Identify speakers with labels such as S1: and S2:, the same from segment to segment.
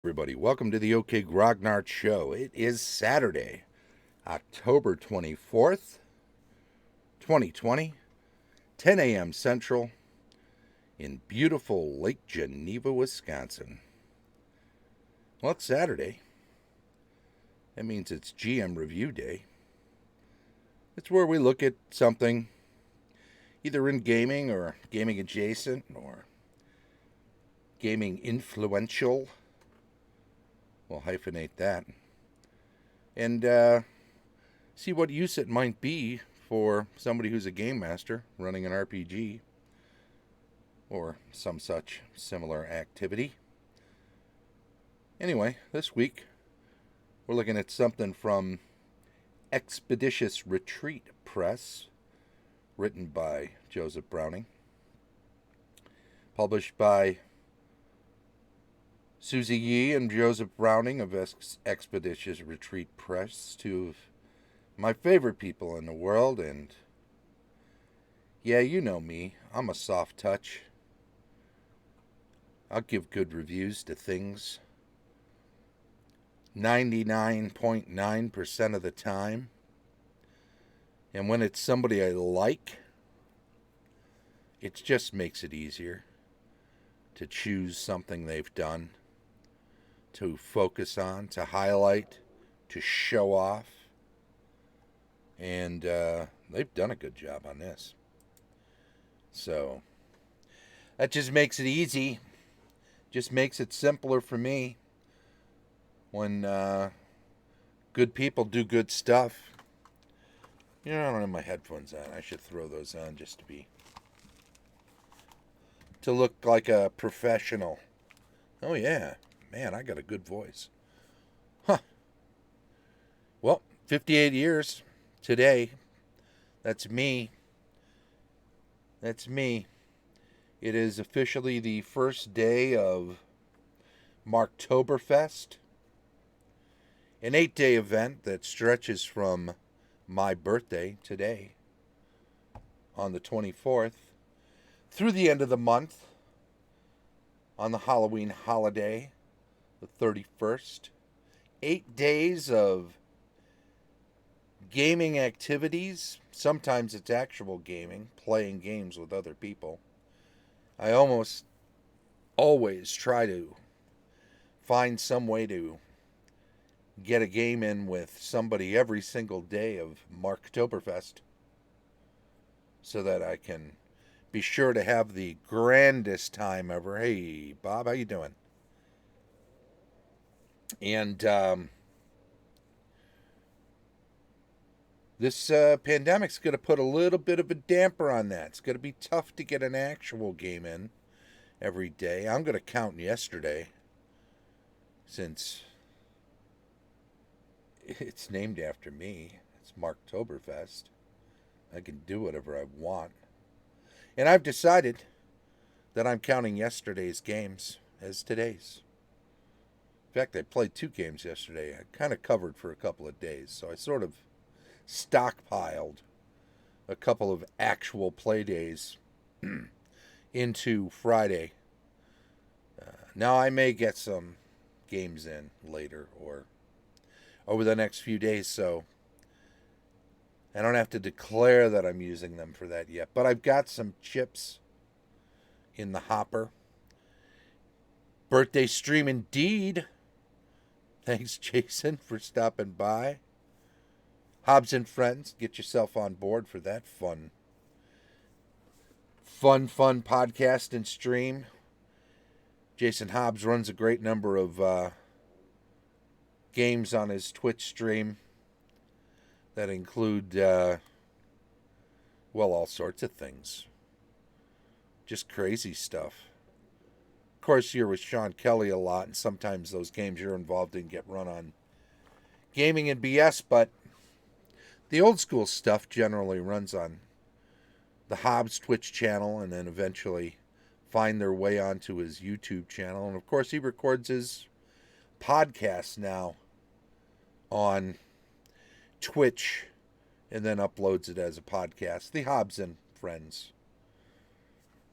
S1: Everybody, welcome to the OK Grognard Show. It is Saturday, October 24th, 2020, 10 a.m. Central, in beautiful Lake Geneva, Wisconsin. Well, it's Saturday. That means it's GM Review Day. It's where we look at something either in gaming or gaming adjacent or gaming influential. We'll hyphenate that. And see what use it might be for somebody who's a game master running an RPG or some such similar activity. Anyway, this week we're looking at something from Expeditious Retreat Press, written by Joseph Browning, published by Susie Yee and Joseph Browning of Expeditious Retreat Press, two of my favorite people in the world. And yeah, you know me, I'm a soft touch. I'll give good reviews to things 99.9% of the time. And when it's somebody I like, it just makes it easier to choose something they've done, to focus on, to highlight, to show off. And they've done a good job on this. So that just makes it easy. Just makes it simpler for me when good people do good stuff. You know, I don't have my headphones on. I should throw those on just to look like a professional. Oh yeah, man, I got a good voice. Huh. Well, 58 years today. That's me. That's me. It is officially the first day of Marktoberfest, an 8-day event that stretches from my birthday today on the 24th through the end of the month on the Halloween holiday, the 31st. 8 days of gaming activities. Sometimes it's actual gaming, playing games with other people. I almost always try to find some way to get a game in with somebody every single day of Marktoberfest so that I can be sure to have the grandest time ever. Hey, Bob, how you doing? And this pandemic's going to put a little bit of a damper on that. It's going to be tough to get an actual game in every day. I'm going to count yesterday since it's named after me. It's Marktoberfest. I can do whatever I want. And I've decided that I'm counting yesterday's games as today's. In fact, I played 2 games yesterday. I kind of covered for a couple of days, so I sort of stockpiled a couple of actual play days into Friday. Now I may get some games in later or over the next few days, so I don't have to declare that I'm using them for that yet. But I've got some chips in the hopper. Birthday stream indeed. Thanks, Jason, for stopping by. Hobbs and friends, get yourself on board for that fun podcast and stream. Jason Hobbs runs a great number of games on his Twitch stream that include, all sorts of things. Just crazy stuff. Of course, you're with Sean Kelly a lot, and sometimes those games you're involved in get run on Gaming and BS, but the old school stuff generally runs on the Hobbs Twitch channel and then eventually find their way onto his YouTube channel. And of course, he records his podcast now on Twitch and then uploads it as a podcast. The Hobbs and Friends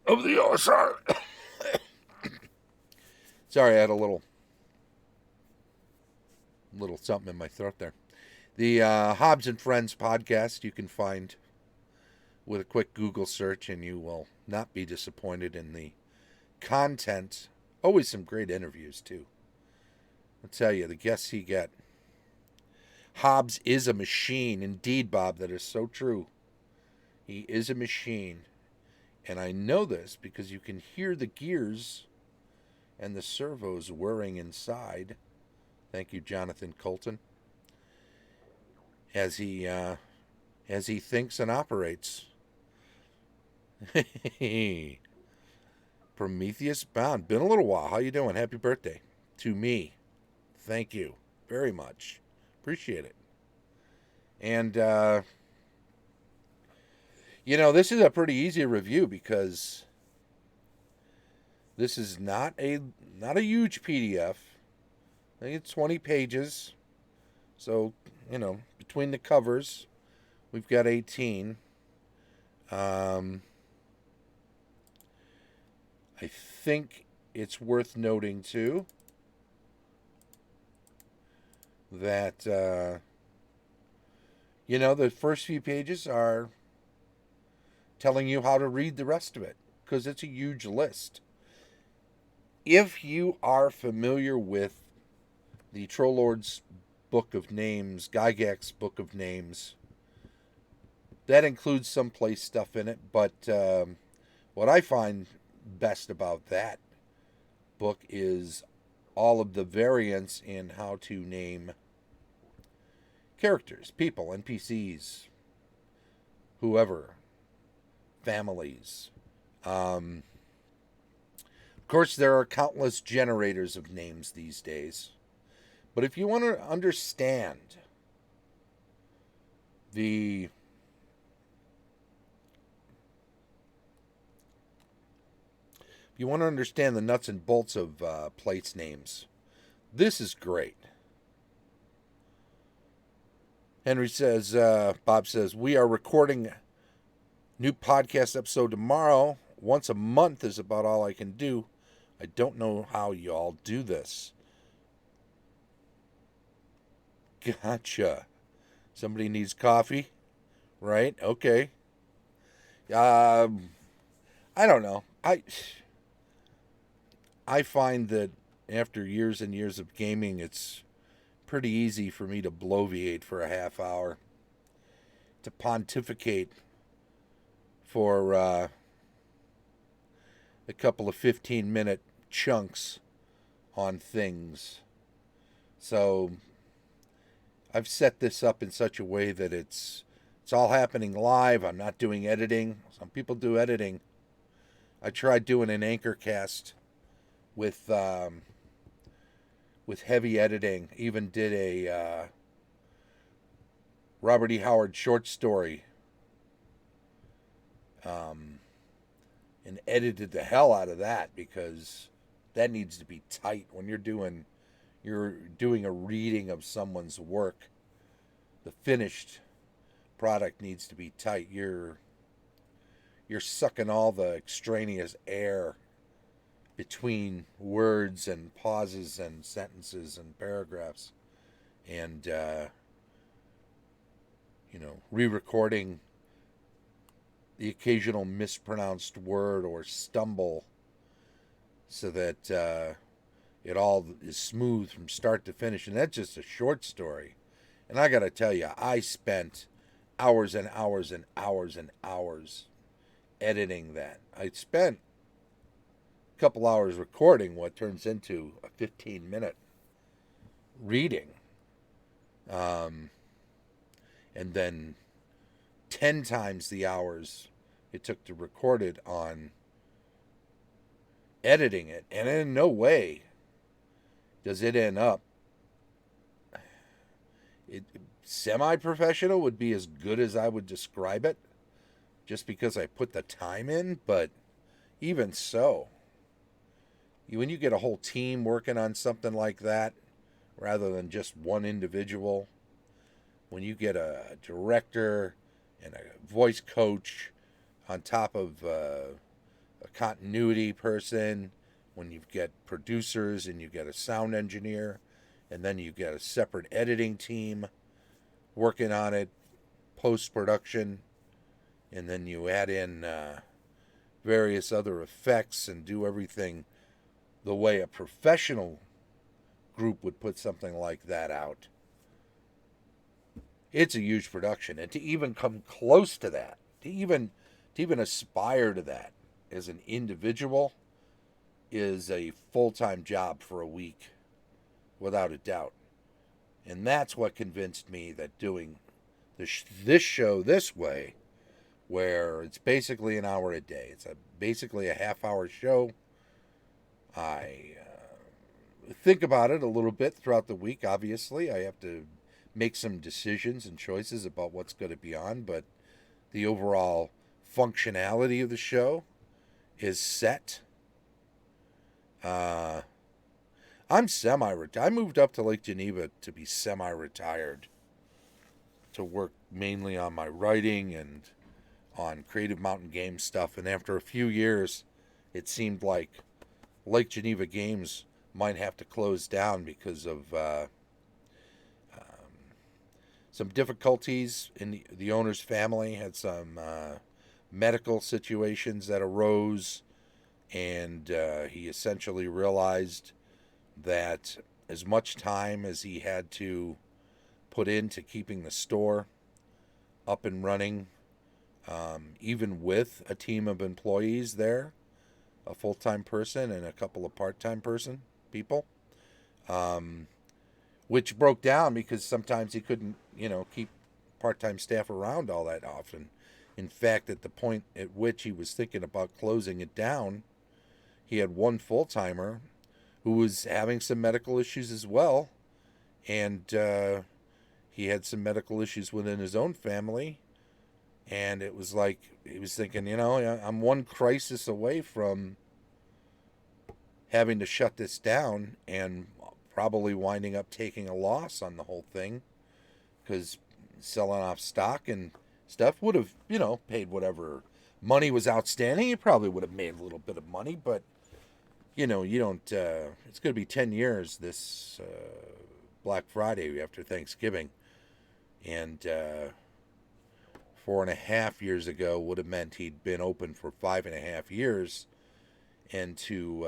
S1: of the OSR. Sorry, I had a little Little something in my throat there. The Hobbs and Friends podcast you can find with a quick Google search, and you will not be disappointed in the content. Always some great interviews, too. I'll tell you, the guests you get. Hobbs is a machine. Indeed, Bob, that is so true. He is a machine. And I know this because you can hear the gears and the servos whirring inside. Thank you, Jonathan Colton. As he thinks and operates. Prometheus Bound. Been a little while. How you doing? Happy birthday to me. Thank you very much. Appreciate it. And this is a pretty easy review because this is not a huge PDF. I think it's 20 pages. So, between the covers, we've got 18. I think it's worth noting, too, that, the first few pages are telling you how to read the rest of it, because it's a huge list. If you are familiar with the Troll Lord's Book of Names, Gygax's Book of Names, that includes some place stuff in it, but what I find best about that book is all of the variants in how to name characters, people, NPCs, whoever, families. Of course, there are countless generators of names these days. But if you want to understand the nuts and bolts of place names, this is great. Henry says, Bob says, we are recording new podcast episode tomorrow. Once a month is about all I can do. I don't know how you all do this. Gotcha. Somebody needs coffee, right? Okay. I don't know. I find that after years and years of gaming, it's pretty easy for me to bloviate for a half hour, to pontificate for a couple of 15-minute chunks on things. So I've set this up in such a way that it's all happening live. I'm not doing editing. Some people do editing. I tried doing an anchor cast with heavy editing. Even did a Robert E. Howard short story, and edited the hell out of that because that needs to be tight when you're doing a reading of someone's work. The finished product needs to be tight. You're sucking all the extraneous air between words and pauses and sentences and paragraphs, and re-recording the occasional mispronounced word or stumble so that it all is smooth from start to finish. And that's just a short story. And I got to tell you, I spent hours and hours and hours and hours editing that. I spent a couple hours recording what turns into a 15-minute reading. And then 10 times the hours it took to record it on editing it. And in no way does it end up semi-professional would be as good as I would describe it, just because I put the time in. But even so, when you get a whole team working on something like that, rather than just one individual, when you get a director and a voice coach on top of a continuity person, when you get producers and you get a sound engineer, and then you get a separate editing team working on it, post-production, and then you add in various other effects and do everything the way a professional group would put something like that out. It's a huge production, and to even come close to that, to even aspire to that as an individual is a full-time job for a week, without a doubt. And that's what convinced me that doing this show this way, where it's basically an hour a day, it's basically a half-hour show. I think about it a little bit throughout the week. Obviously, I have to make some decisions and choices about what's going to be on, but the overall functionality of the show is set. I'm semi-retired. I moved up to Lake Geneva to be semi-retired, to work mainly on my writing and on Creative Mountain Games stuff. And after a few years, it seemed like Lake Geneva Games might have to close down because of some difficulties in the owner's family. Had some medical situations that arose, and he essentially realized that as much time as he had to put into keeping the store up and running, even with a team of employees there, a full-time person and a couple of part-time people, which broke down because sometimes he couldn't, keep part-time staff around all that often. In fact, at the point at which he was thinking about closing it down, he had one full-timer who was having some medical issues as well, and he had some medical issues within his own family, and it was like he was thinking, I'm one crisis away from having to shut this down and probably winding up taking a loss on the whole thing, because selling off stock and stuff would have, paid whatever money was outstanding. You probably would have made a little bit of money, but you don't, it's going to be 10 years this Black Friday after Thanksgiving. And 4.5 years ago would have meant he'd been open for 5.5 years. And to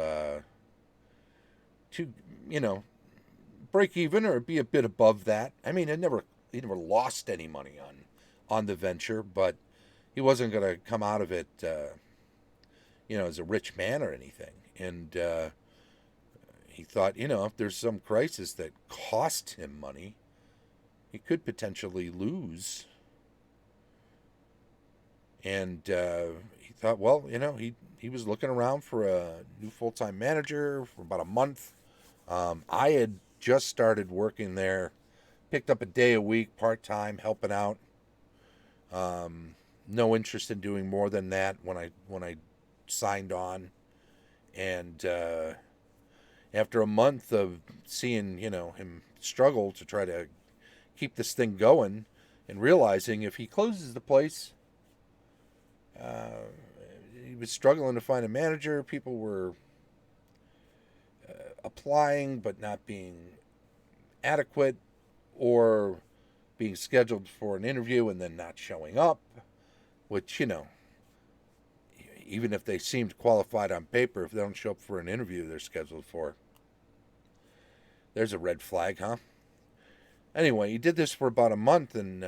S1: break even or be a bit above that. I mean, he never lost any money on the venture, but he wasn't going to come out of it, as a rich man or anything. And he thought, if there's some crisis that cost him money, he could potentially lose. And he thought, well, he was looking around for a new full-time manager for about a month. I had just started working there, picked up a day a week, part-time, helping out. No interest in doing more than that when I signed on. And after a month of seeing, him struggle to try to keep this thing going, and realizing if he closes the place, he was struggling to find a manager. People were applying but not being adequate, or being scheduled for an interview and then not showing up, which, even if they seemed qualified on paper, if they don't show up for an interview they're scheduled for, there's a red flag, huh? Anyway, he did this for about a month, and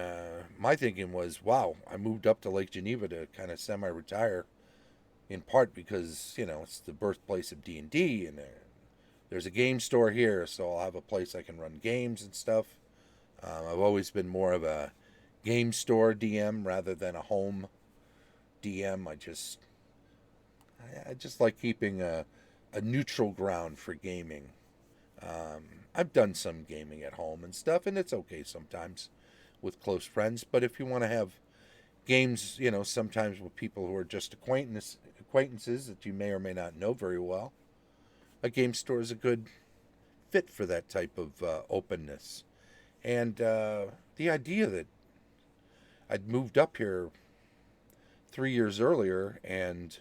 S1: my thinking was, wow, I moved up to Lake Geneva to kind of semi-retire, in part because, it's the birthplace of D&D, and there's a game store here, so I'll have a place I can run games and stuff. I've always been more of a game store DM rather than a home DM. I just like keeping a neutral ground for gaming. I've done some gaming at home and stuff, and it's okay sometimes with close friends. But if you want to have games, sometimes with people who are just acquaintances that you may or may not know very well, a game store is a good fit for that type of openness. And the idea that I'd moved up here 3 years earlier and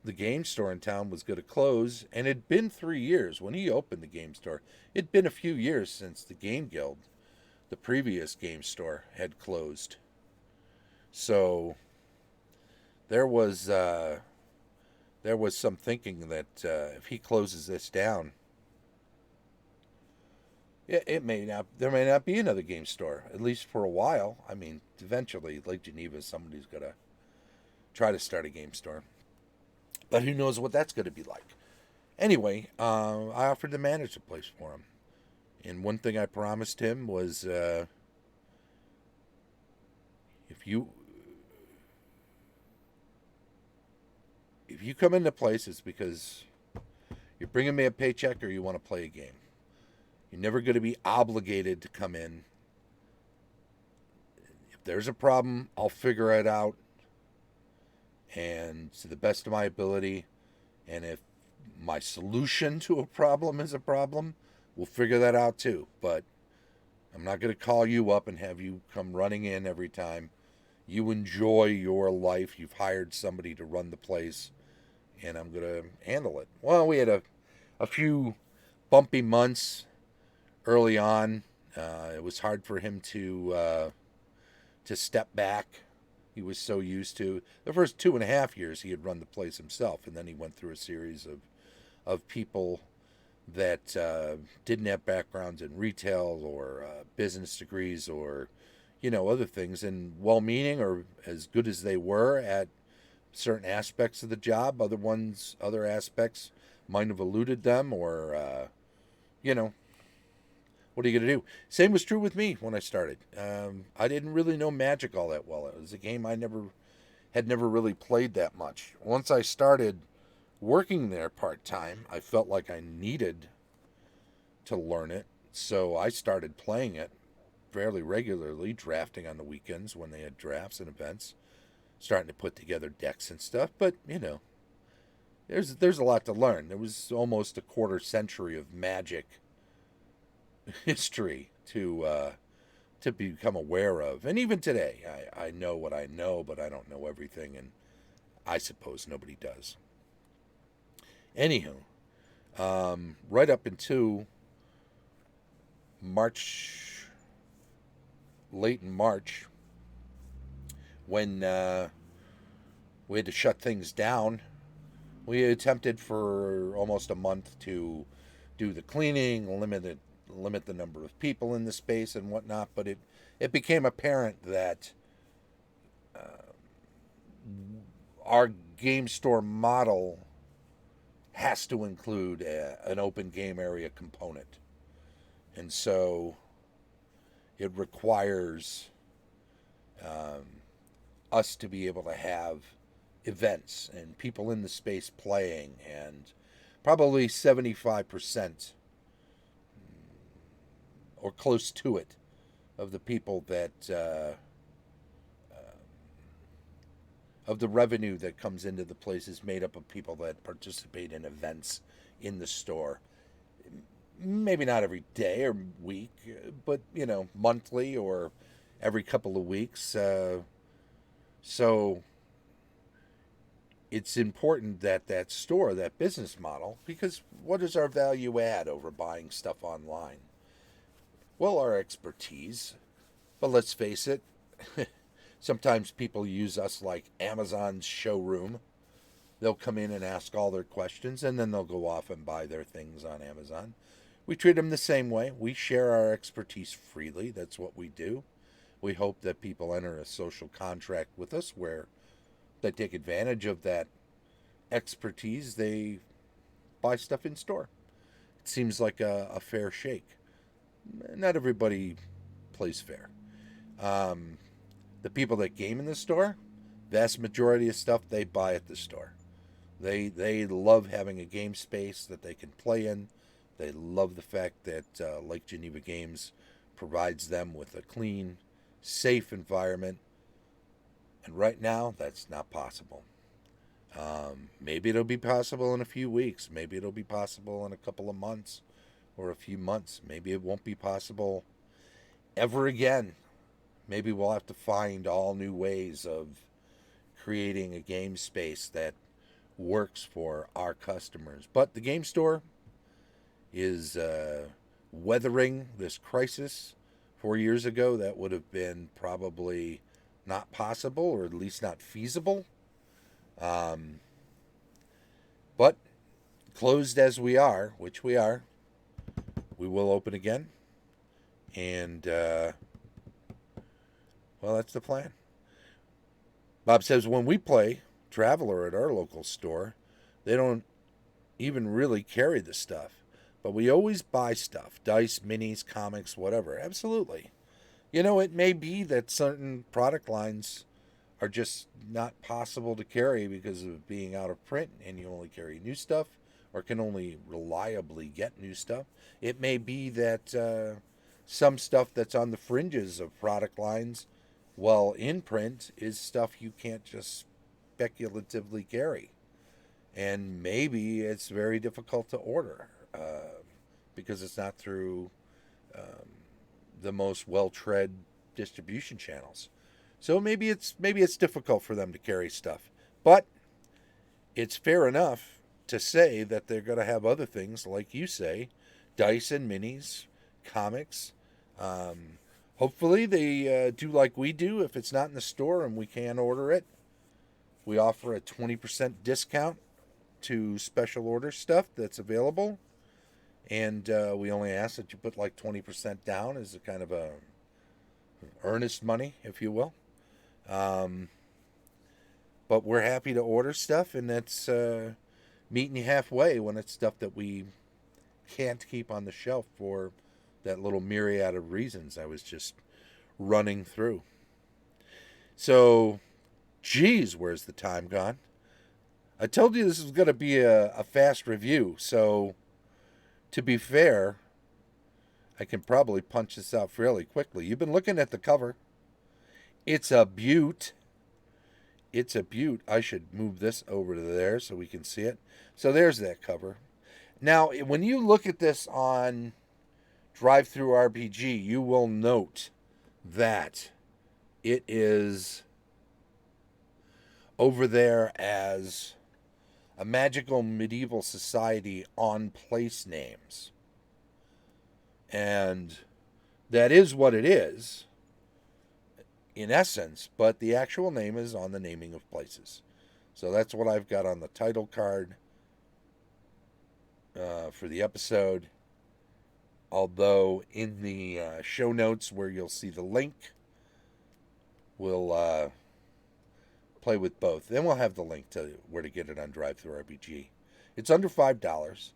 S1: the game store in town was going to close, and it'd been 3 years when he opened the game store. It'd been a few years since the Game Guild, the previous game store, had closed. So there was uh, there was some thinking that if he closes this down, it may not. There may not be another game store, at least for a while. I mean, eventually, Lake Geneva, somebody's gonna try to start a game store, but who knows what that's gonna be like. Anyway, I offered to manage the place for him, and one thing I promised him was if you if you come into place, it's because you're bringing me a paycheck or you want to play a game. You're never going to be obligated to come in. If there's a problem, I'll figure it out, and to the best of my ability. And if my solution to a problem is a problem, we'll figure that out too. But I'm not going to call you up and have you come running in every time. You enjoy your life. You've hired somebody to run the place, and I'm going to handle it. Well, we had a few bumpy months early on. It was hard for him to step back. He was so used to the first 2.5 years he had run the place himself, and then he went through a series of people that didn't have backgrounds in retail or business degrees or other things, and well-meaning or as good as they were at certain aspects of the job, other aspects might have eluded them, or what are you going to do? Same was true with me when I started. I didn't really know Magic all that well. It was a game I had never really played that much. Once I started working there part-time, I felt like I needed to learn it, so I started playing it fairly regularly, drafting on the weekends when they had drafts and events, starting to put together decks and stuff. But there's a lot to learn. There was almost a quarter century of Magic history to become aware of, and even today, I know what I know, but I don't know everything, and I suppose nobody does. Anywho, right up into March, late in March, when we had to shut things down, we attempted for almost a month to do the cleaning, limit the number of people in the space and whatnot, but it became apparent that our game store model has to include an open game area component. And so it requires us to be able to have events and people in the space playing, and probably 75% or close to it of the people that of the revenue that comes into the place is made up of people that participate in events in the store. Maybe not every day or week, but monthly or every couple of weeks. So it's important that store, that business model, because what is our value add over buying stuff online? Well, our expertise. But let's face it, sometimes people use us like Amazon's showroom. They'll come in and ask all their questions, and then they'll go off and buy their things on Amazon. We treat them the same way. We share our expertise freely. That's what we do. We hope that people enter a social contract with us where they take advantage of that expertise. They buy stuff in store. It seems like a fair shake. Not everybody plays fair. The people that game in the store, vast majority of stuff they buy at the store. They love having a game space that they can play in. They love the fact that Lake Geneva Games provides them with a clean, safe environment. And right now, that's not possible. Maybe it'll be possible in a few weeks. Maybe it'll be possible in a couple of months or a few months. Maybe it won't be possible ever again. Maybe we'll have to find all new ways of creating a game space that works for our customers. But the game store is weathering this crisis. 4 years ago, that would have been probably not possible, or at least not feasible. Um, but closed as we are, which we are, we will open again. And, well, that's the plan. Bob says when we play Traveler at our local store, they don't even really carry the stuff. But we always buy stuff, dice, minis, comics, whatever. Absolutely. It may be that certain product lines are just not possible to carry because of being out of print and you only carry new stuff or can only reliably get new stuff. It may be that some stuff that's on the fringes of product lines while in print is stuff you can't just speculatively carry. And maybe it's very difficult to order because it's not through um, the most well-tread distribution channels. So maybe it's difficult for them to carry stuff, but it's fair enough to say that they're going to have other things, like you say, dice and minis, comics. Um, Hopefully they do like we do. If it's not in the store and we can order it, we offer a 20% discount to special order stuff that's available. And we only ask that you put like 20% down as a kind of a earnest money, if you will. Um, but we're happy to order stuff, and that's meeting you halfway when it's stuff that we can't keep on the shelf for that little myriad of reasons I was just running through. So, geez, where's the time gone? I told you this was going to be a fast review, so to be fair, I can probably punch this out fairly quickly. You've been looking at the cover. It's a beaut. It's a beaut. I should move this over to there so we can see it. So there's that cover. Now, when you look at this on Drive-Thru RPG, you will note that it is over there as a magical medieval society on place names. And that is what it is, in essence, but the actual name is on the naming of places. So that's what I've got on the title card for the episode. Although in the show notes where you'll see the link, we'll play with both. Then we'll have the link to where to get it on Drive-Thru RPG. It's under $5.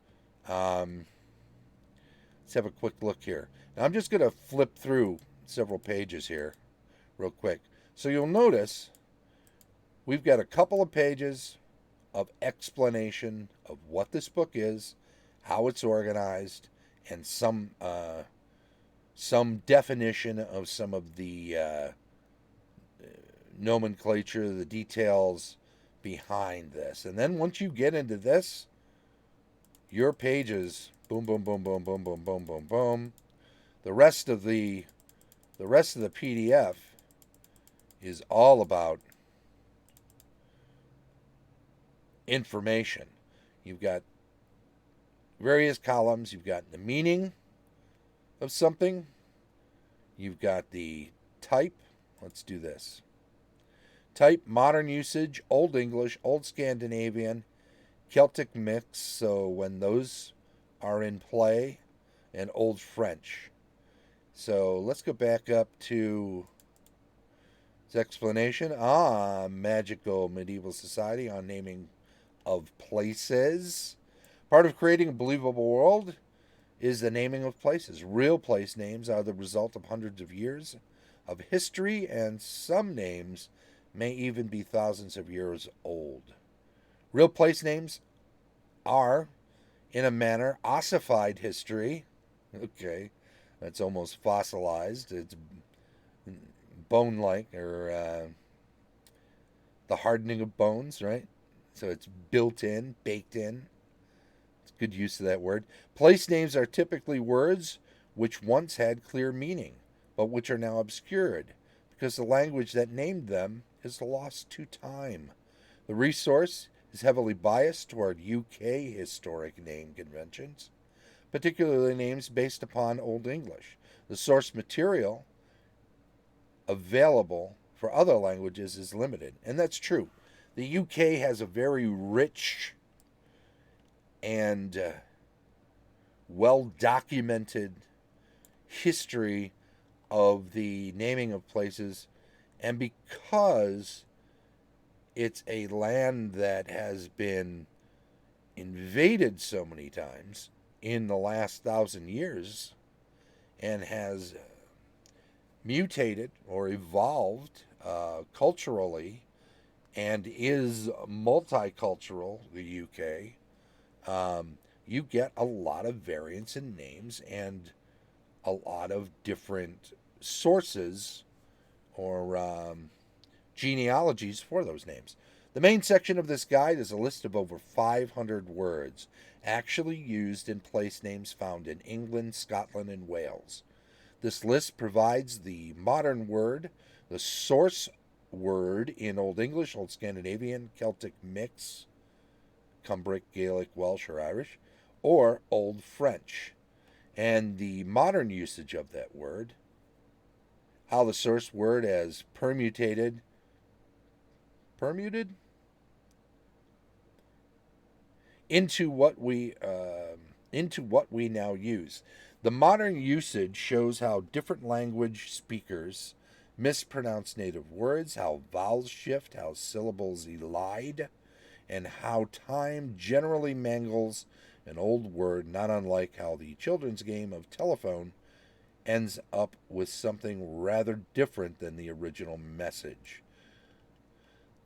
S1: Let's have a quick look here. Now I'm just going to flip through several pages here real quick. So you'll notice we've got a couple of pages of explanation of what this book is, how it's organized, and some definition of some of the nomenclature, the details behind this. And then once you get into this, your pages, boom, boom, boom, boom, boom, boom, boom, boom, boom. The rest of the PDF is all about information. You've got various columns. You've got the meaning of something. You've got the type. Let's do this. Type, modern usage, Old English, Old Scandinavian, Celtic mix, so when those are in play, and Old French. So let's go back up to its explanation. Magical medieval society on naming of places. Part of creating a believable world is the naming of places. Real place names are the result of hundreds of years of history, and some names may even be thousands of years old. Real place names are, in a manner, ossified history. Okay, that's almost fossilized. It's bone-like, or the hardening of bones, right? So it's built in, baked in. It's good use of that word. Place names are typically words which once had clear meaning, but which are now obscured, because the language that named them is lost to time. The resource is heavily biased toward UK historic name conventions, particularly names based upon Old English. The source material available for other languages is limited, and that's true. The UK has a very rich and well documented history of the naming of places, and because it's a land that has been invaded so many times in the last 1,000 years and has mutated or evolved culturally and is multicultural, the UK, you get a lot of variance in names and a lot of different sources or genealogies for those names. The main section of this guide is a list of over 500 words actually used in place names found in England, Scotland, and Wales. This list provides the modern word, the source word in Old English, Old Scandinavian, Celtic mix, Cumbric, Gaelic, Welsh, or Irish, or Old French, and the modern usage of that word, how the source word has permuted into what we now use. The modern usage shows how different language speakers mispronounce native words, how vowels shift, how syllables elide, and how time generally mangles an old word, not unlike how the children's game of telephone ends up with something rather different than the original message.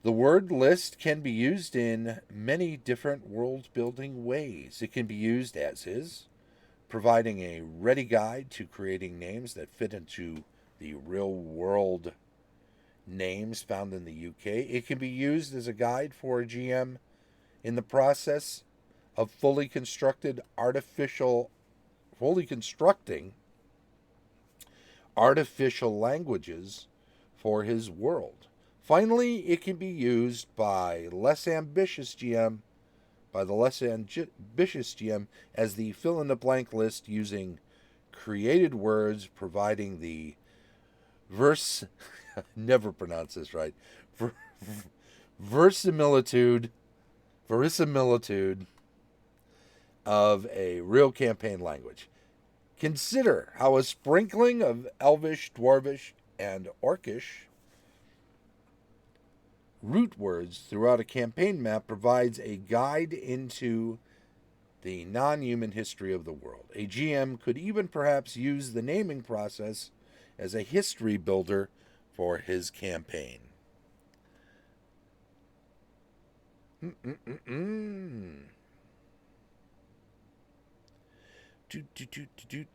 S1: The word list can be used in many different world-building ways. It can be used as is, providing a ready guide to creating names that fit into the real-world names found in the UK. It can be used as a guide for a GM in the process of fully constructing artificial languages for his world. Finally, it can be used by the less ambitious GM as the fill-in-the-blank list using created words, providing the never pronounce this right, verisimilitude of a real campaign language. Consider how a sprinkling of Elvish, Dwarvish, and Orcish root words throughout a campaign map provides a guide into the non-human history of the world. A GM could even perhaps use the naming process as a history builder for his campaign.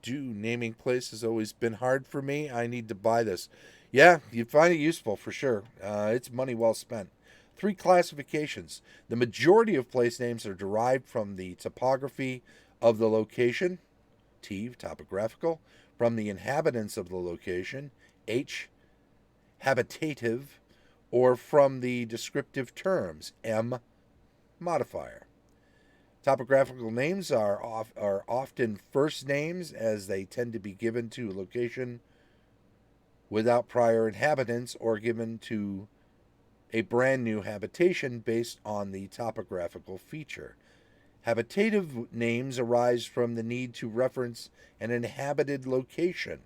S1: Naming place has always been hard for me. I need to buy this. Yeah, you find it useful for sure. It's money well spent. 3 classifications. The majority of place names are derived from the topography of the location, T, topographical, from the inhabitants of the location, H, habitative, or from the descriptive terms, M, modifier. Topographical names are often first names, as they tend to be given to a location without prior inhabitants or given to a brand new habitation based on the topographical feature. Habitative names arise from the need to reference an inhabited location,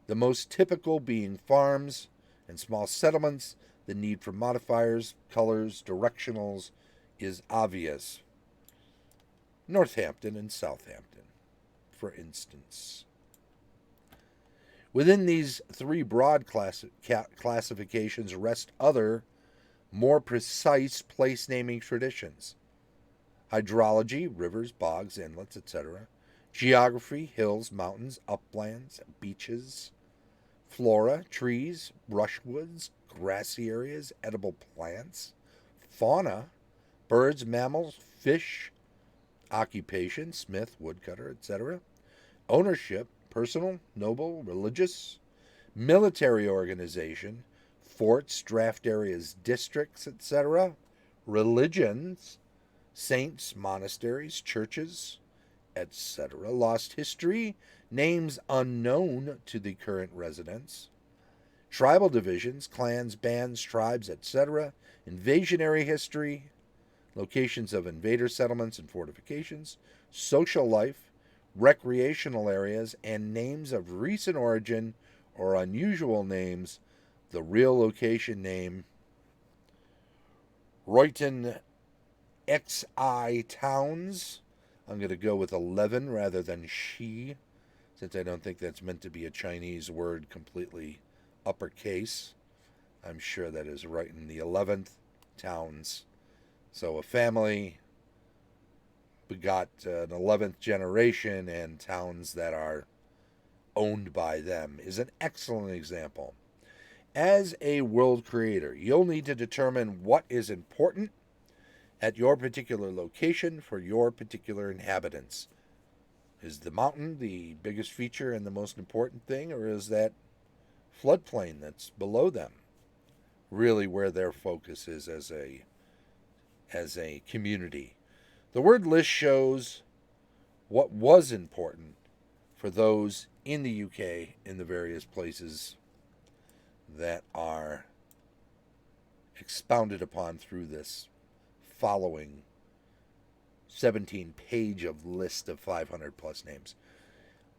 S1: the most typical being farms and small settlements. The need for modifiers, colors, directionals is obvious. Northampton and Southampton, for instance. Within these 3 broad classifications rest other, more precise place naming traditions. Hydrology, rivers, bogs, inlets, etc. Geography, hills, mountains, uplands, beaches. Flora, trees, brushwoods, grassy areas, edible plants. Fauna, birds, mammals, fish. Occupation, smith, woodcutter, etc. Ownership, personal, noble, religious. Military organization, forts, draft areas, districts, etc. religions, saints, monasteries, churches, etc. Lost history, names unknown to the current residents, tribal divisions, clans, bands, tribes, etc., invasionary history, locations of invader settlements and fortifications, social life, recreational areas, and names of recent origin or unusual names. The real location name, Royton XI Towns. I'm going to go with 11 rather than she, since I don't think that's meant to be a Chinese word completely uppercase. I'm sure that is right in the 11th Towns. So a family begot an 11th generation, and towns that are owned by them is an excellent example. As a world creator, you'll need to determine what is important at your particular location for your particular inhabitants. Is the mountain the biggest feature and the most important thing, or is that floodplain that's below them really where their focus is as a community? The word list shows what was important for those in the UK in the various places that are expounded upon through this following 17-page of list of 500 plus names.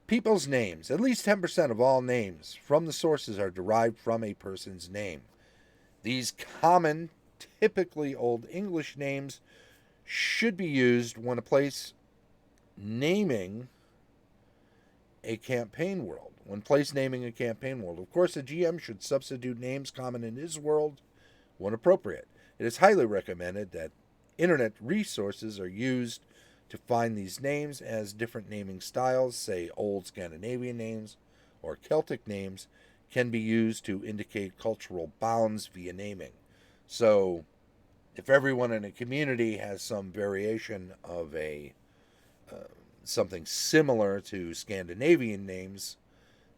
S1: People's names. At least 10% of all names from the sources are derived from a person's name. These common, typically Old English names should be used when a place naming a campaign world. When place naming a campaign world, of course, the GM should substitute names common in his world when appropriate. It is highly recommended that internet resources are used to find these names, as different naming styles, say old Scandinavian names or Celtic names, can be used to indicate cultural bounds via naming. So, if everyone in a community has some variation of something similar to Scandinavian names,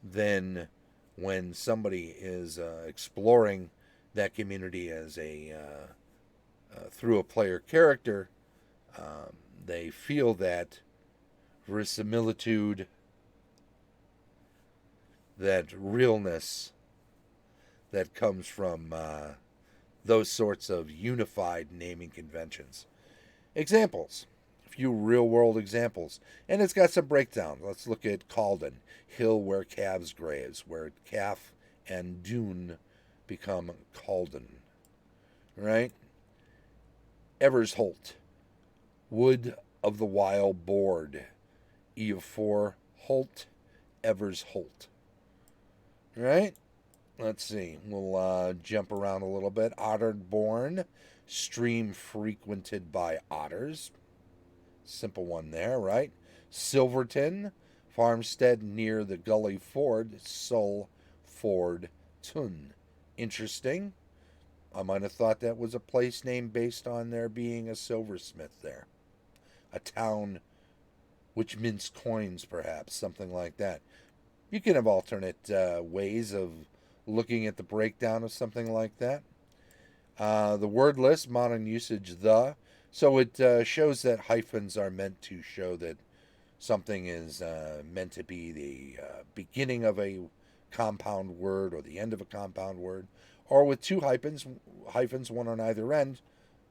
S1: then when somebody is exploring that community as through a player character, they feel that verisimilitude, that realness that comes from those sorts of unified naming conventions. Examples. A few real-world examples. And it's got some breakdown. Let's look at Calden, hill where calves graze, where calf and dune become Calden. Right? Eversholt, wood of the wild board. E of 4, Holt, Eversholt. Right? Let's see. We'll jump around a little bit. Otterborn, stream frequented by otters. Simple one there, right? Silverton, farmstead near the Gully Ford, Sull Ford Tun. Interesting. I might have thought that was a place name based on there being a silversmith there. A town which mints coins, perhaps, something like that. You can have alternate ways of looking at the breakdown of something like that. The word list, modern usage, the. So it shows that hyphens are meant to show that something is meant to be the beginning of a compound word or the end of a compound word, or with two hyphens, one on either end,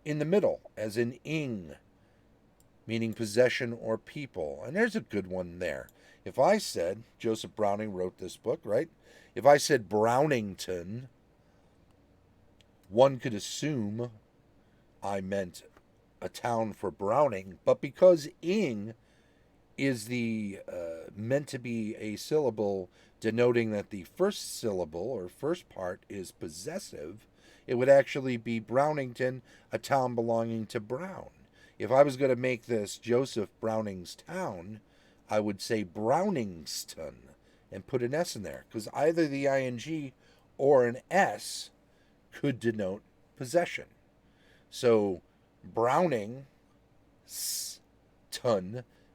S1: in the middle, as in ing, meaning possession or people. And there's a good one there. If I said, Joseph Browning wrote this book, right? If I said Brownington, one could assume I meant a town for Browning, but because ing is the meant to be a syllable denoting that the first syllable or first part is possessive, it would actually be Brownington, a town belonging to Brown. If I was going to make this Joseph Browning's town, I would say Browningston and put an S in there, because either the ing or an S could denote possession. So Brownington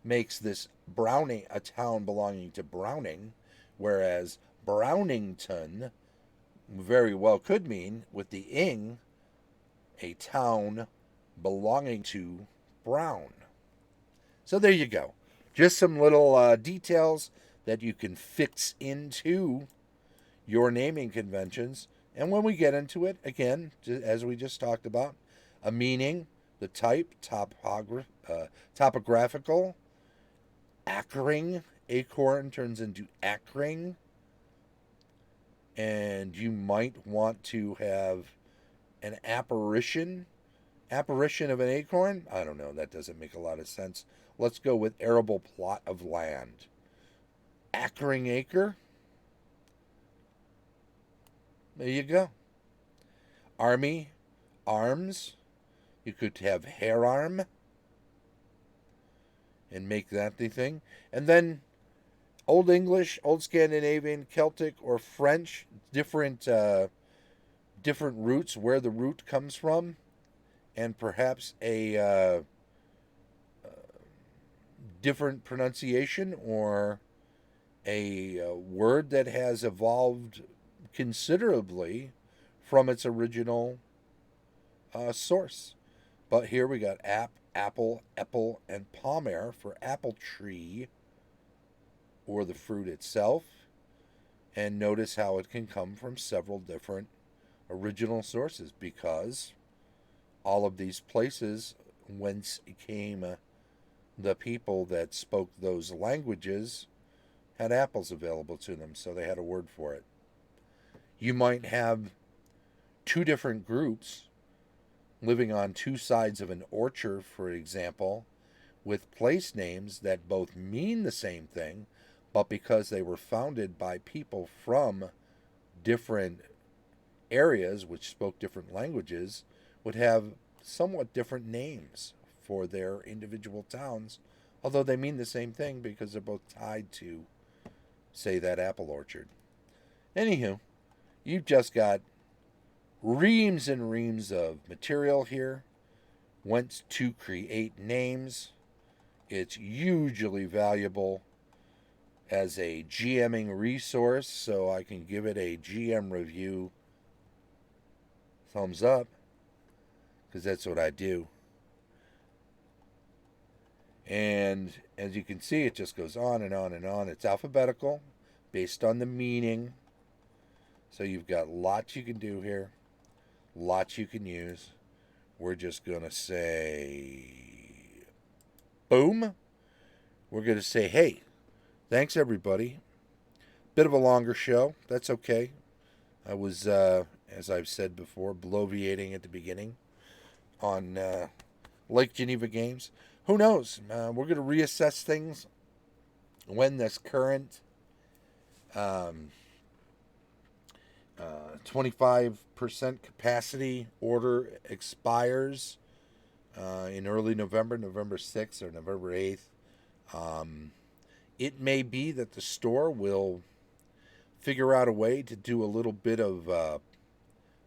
S1: makes this Browning a town belonging to Browning, whereas Brownington very well could mean, with the ing, a town belonging to Brown. So there you go. Just some little details that you can fix into your naming conventions. And when we get into it, again, as we just talked about, a meaning, the type, topographical, acring, acorn turns into acring, and you might want to have an apparition of an acorn. I don't know, that doesn't make a lot of sense. Let's go with arable plot of land. Acring acre. There you go. Army, arms. You could have hair arm and make that the thing. And then Old English, Old Scandinavian, Celtic, or French, different roots, where the root comes from, and perhaps a different pronunciation or a word that has evolved considerably from its original source. But here we got apple, epple, and palmer for apple tree, or the fruit itself. And notice how it can come from several different original sources, because all of these places whence came the people that spoke those languages had apples available to them, so they had a word for it. You might have two different groups living on two sides of an orchard, for example, with place names that both mean the same thing, but because they were founded by people from different areas which spoke different languages, would have somewhat different names for their individual towns, although they mean the same thing because they're both tied to, say, that apple orchard. Anywho, you've just got reams and reams of material here. Went to create names. It's hugely valuable as a GMing resource, so I can give it a GM review thumbs up, because that's what I do. And as you can see, it just goes on and on and on. It's alphabetical based on the meaning. So you've got lots you can do here, lots you can use. We're just going to say, boom. We're going to say, hey, thanks everybody. Bit of a longer show. That's okay. I was, as I've said before, bloviating at the beginning on Lake Geneva Games. Who knows? We're going to reassess things when this current 25% capacity order expires in early November, November 6th or November 8th. It may be that the store will figure out a way to do a little bit of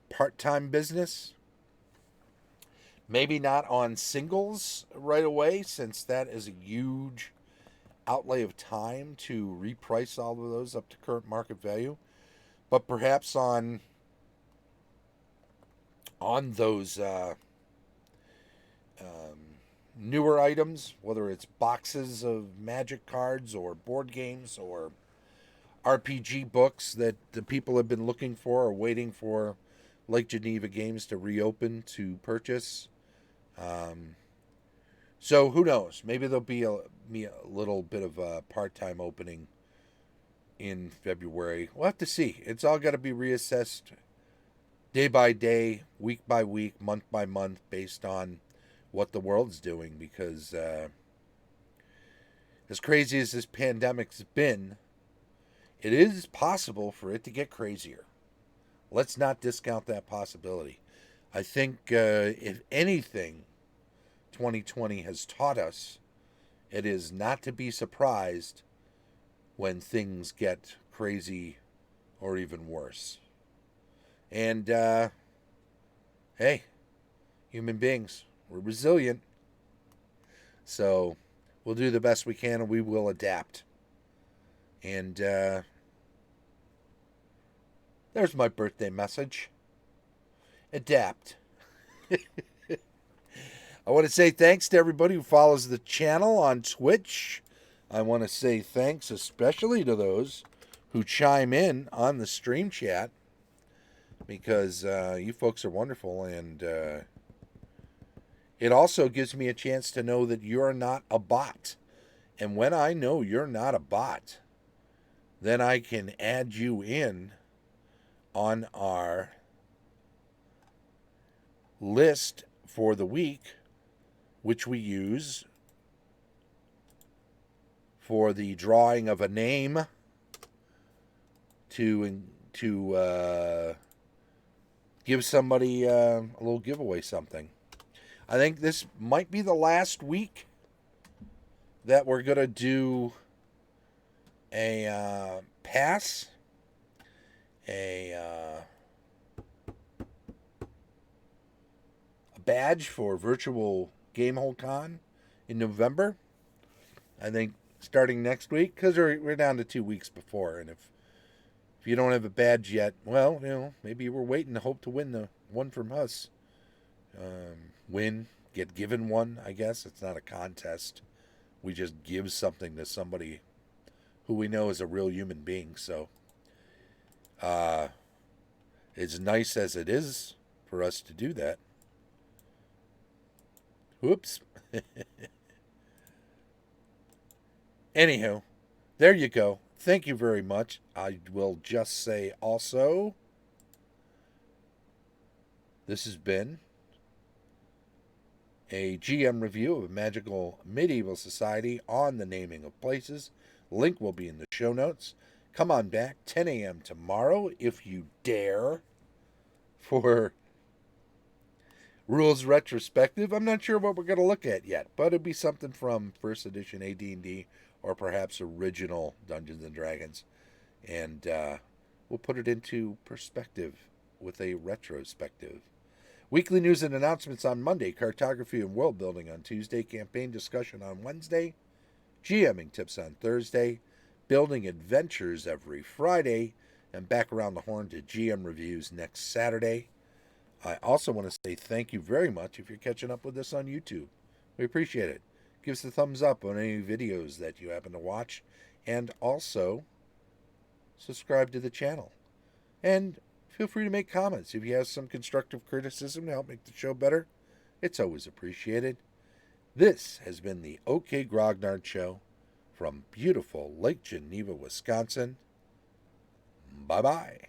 S1: part-time business. Maybe not on singles right away, since that is a huge outlay of time to reprice all of those up to current market value. But perhaps on those newer items, whether it's boxes of Magic cards or board games or RPG books that the people have been looking for or waiting for Lake Geneva Games to reopen to purchase. So who knows? Maybe there'll be a little bit of a part-time opening in February. We'll have to see. It's all got to be reassessed day by day, week by week, month by month, based on what the world's doing. Because as crazy as this pandemic's been, it is possible for it to get crazier. Let's not discount that possibility. I think if anything 2020 has taught us, it is not to be surprised when things get crazy or even worse. And, hey, human beings, we're resilient. So we'll do the best we can, and we will adapt. And there's my birthday message. Adapt. I want to say thanks to everybody who follows the channel on Twitch. I want to say thanks especially to those who chime in on the stream chat because you folks are wonderful, and it also gives me a chance to know that you're not a bot. And when I know you're not a bot, then I can add you in on our list for the week, which we use for the drawing of a name to give somebody a little giveaway something. I think this might be the last week that we're going to do a pass, a badge for Virtual Gamehole Con in November. I think starting next week, because we're down to 2 weeks before, and if you don't have a badge yet, well, maybe we're waiting to hope to win the one from us. Get given one, I guess. It's not a contest. We just give something to somebody who we know is a real human being. So, as nice as it is for us to do that. Whoops. Anywho, there you go. Thank you very much. I will just say also, this has been a GM review of a magical medieval society on the naming of places. Link will be in the show notes. Come on back 10 a.m. tomorrow if you dare for Rules Retrospective. I'm not sure what we're going to look at yet, but it'll be something from first edition AD&D or perhaps original Dungeons & Dragons. And we'll put it into perspective with a retrospective. Weekly news and announcements on Monday, cartography and world building on Tuesday, campaign discussion on Wednesday, GMing tips on Thursday, building adventures every Friday, and back around the horn to GM reviews next Saturday. I also want to say thank you very much if you're catching up with us on YouTube. We appreciate it. Give us a thumbs up on any videos that you happen to watch, and also subscribe to the channel. And feel free to make comments. If you have some constructive criticism to help make the show better, it's always appreciated. This has been the OK Grognard Show from beautiful Lake Geneva, Wisconsin. Bye-bye.